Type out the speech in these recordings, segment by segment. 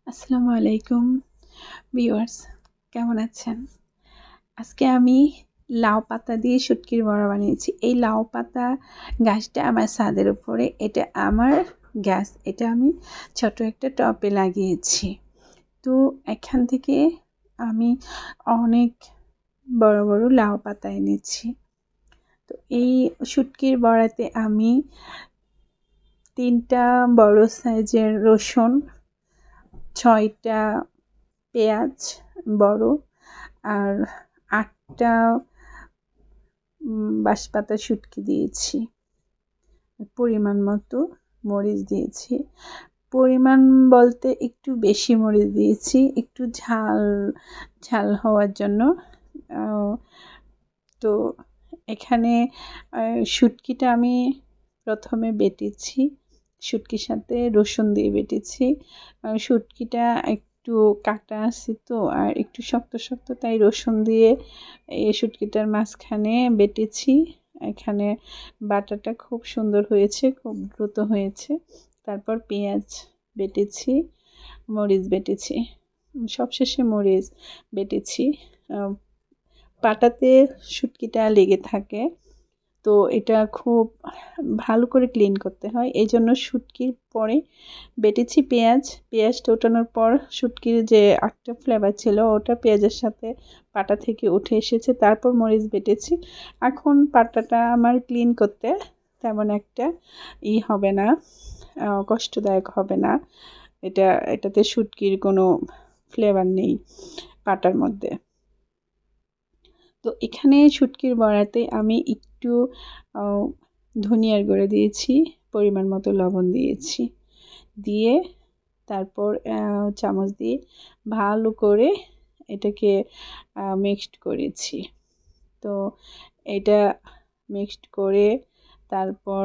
আসসালামু আলাইকুম ভিউয়ার্স, কেমন আছেন? আজকে আমি লাউ পাতা দিয়ে শুটকির বড়া বানিয়েছি। এই লাউ পাতা গাছটা আমার ছাদের উপরে, এটা আমার গাছ। এটা আমি ছোট একটা টবে লাগিয়েছি। তো এখান থেকে আমি অনেক বড় বড় লাউ পাতা এনেছি। তো এই শুটকির বড়াতে আমি 3টা বড় সাইজের রসুন, 6টা পেঁয়াজ বড়, আর 8টা বাঁশপাতা শুটকি দিয়েছি। পরিমাণ মতো মরিচ দিয়েছি। পরিমাণ বলতে একটু বেশি মরিচ দিয়েছি, একটু ঝাল ঝাল হওয়ার জন্য। তো এখানে শুটকিটা আমি প্রথমে বেটেছি, শুটকির সাথে রসুন দিয়ে বেটেছি। শুটকিটা একটু কাটা আছে তো, আর একটু শক্ত শক্ত, তাই রসুন দিয়ে এই শুটকিটার মাঝখানে বেটেছি। এখানে বাটাটা খুব সুন্দর হয়েছে, খুব দ্রুত হয়েছে। তারপর পেঁয়াজ বেটেছি, মরিচ বেটেছি, সবশেষে মরিচ বেটেছি। পাটাতে শুটকিটা লেগে থাকে, তো এটা খুব ভালো করে ক্লিন করতে হয়। এই জন্য শুটকির পরে বেটেছি পেঁয়াজটা ওঠানোর পর শুটকির যে একটা ফ্লেভার ছিল ওটা পেঁয়াজের সাথে পাটা থেকে উঠে এসেছে। তারপর মরিচ বেটেছি। এখন পাটাটা আমার ক্লিন করতে তেমন একটা হবে না, কষ্টদায়ক হবে না। এটাতে শুটকির কোনো ফ্লেভার নেই পাটার মধ্যে। তো এখানে শুটকির বড়াতে আমি একটু ধনিয়ার গুঁড়ো দিয়েছি, পরিমাণ মতো লবণ দিয়েছি, দিয়ে তারপর চামচ দিয়ে ভালো করে এটাকে মিক্সড করেছি। তো এটা মিক্সড করে তারপর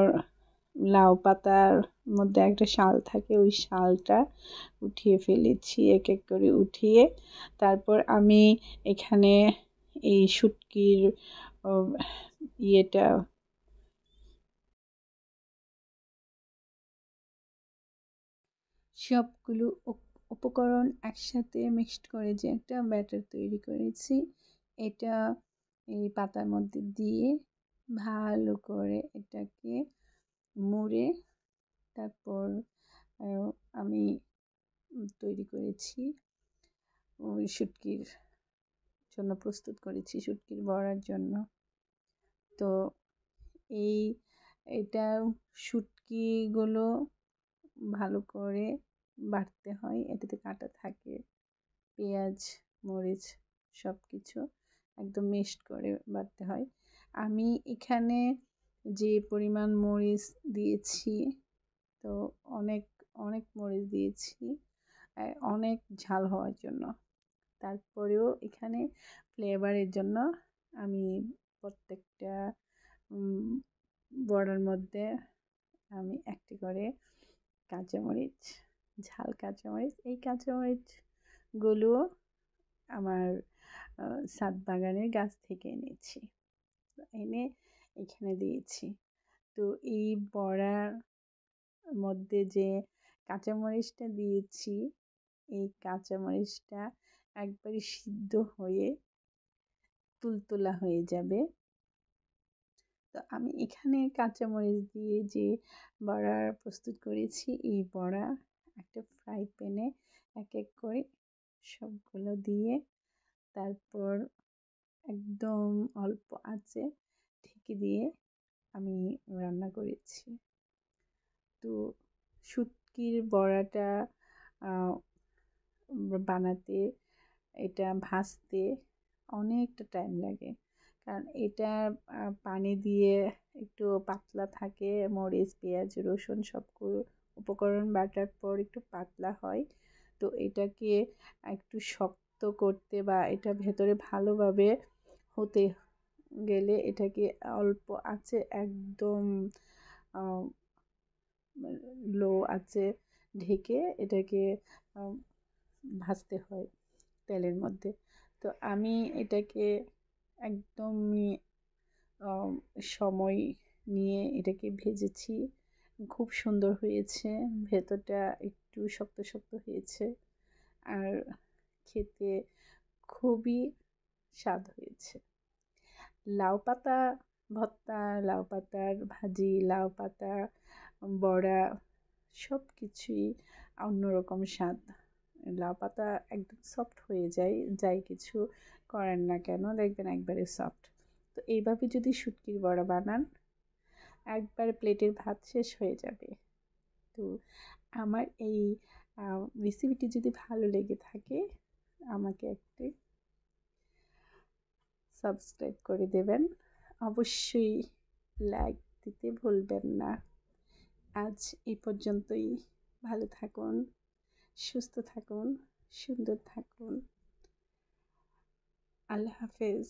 লাউ পাতার মধ্যে একটা শাল থাকে, ওই শালটা উঠিয়ে ফেলেছি এক এক করে উঠিয়ে। তারপর আমি এখানে এই শুটকির ইয়েটা সবগুলো উপকরণ একসাথে মিক্সড করে যে একটা ব্যাটার তৈরি করেছি, এটা এই পাতার মধ্যে দিয়ে ভালো করে এটাকে মুড়ে তারপর আমি তৈরি করেছি, ওই শুটকির জন্য প্রস্তুত করেছি, শুটকির বড়ার জন্য। তো এই এটা শুটকিগুলো ভালো করে বাটতে হয়, এটাতে কাঁটা থাকে। পেঁয়াজ, মরিচ সব কিছু একদম মিক্সড করে বাটতে হয়। আমি এখানে যে পরিমাণ মরিচ দিয়েছি, তো অনেক অনেক মরিচ দিয়েছি অনেক ঝাল হওয়ার জন্য। তারপরেও এখানে ফ্লেভারের জন্য আমি প্রত্যেকটা বড়ার মধ্যে আমি একটি করে কাঁচামরিচ, ঝাল কাঁচামরিচ, এই কাঁচামরিচগুলো আমার ছাদ বাগানের গাছ থেকে এনেছি, এনে এখানে দিয়েছি। তো এই বড়ার মধ্যে যে কাঁচামরিচটা দিয়েছি, এই কাঁচামরিচটা একবারে সিদ্ধ হয়ে তুলতুলা হয়ে যাবে। তো আমি এখানে কাঁচামরিচ দিয়ে যে বড়া প্রস্তুত করেছি, এই বড়া একটা ফ্রাই প্যানে এক এক করে সবগুলো দিয়ে তারপর একদম অল্প আঁচে ঢেকে দিয়ে আমি রান্না করেছি। তো শুটকির বড়াটা বানাতে, এটা ভাজতে অনেকটা টাইম লাগে, কারণ এটা পানি দিয়ে একটু পাতলা থাকে, মরিচ পেঁয়াজ রসুন সবগুলো উপকরণ বাটার পর একটু পাতলা হয়। তো এটাকে একটু শক্ত করতে বা এটা ভেতরে ভালোভাবে হতে গেলে এটাকে অল্প আঁচে একদম লো আঁচে ঢেকে এটাকে ভাজতে হয় তেলের মধ্যে। তো আমি এটাকে একদমই সময় নিয়ে এটাকে ভেজেছি, খুব সুন্দর হয়েছে, ভেতরটা একটু শক্ত শক্ত হয়েছে। আর খেতে খুবই স্বাদ হয়েছে। লাউ পাতা ভর্তা, লাউ পাতার ভাজি, লাউ পাতা বড়া সব কিছুই অন্যরকম স্বাদ। লাউ পাতা একদম সফট হয়ে যায়, যাই কিছু করেন না কেন দেখবেন একবারে সফট। তো এইভাবে যদি শুটকির বড়া বানান, একবার প্লেটের ভাত শেষ হয়ে যাবে। তো আমার এই রেসিপিটি যদি ভালো লেগে থাকে, আমাকে একটি সাবস্ক্রাইব করে দেবেন। অবশ্যই লাইক দিতে ভুলবেন না। আজ এই পর্যন্তই। ভালো থাকুন, সুস্থ থাকুন, সুন্দর থাকুন। আল্লাহ হাফেজ।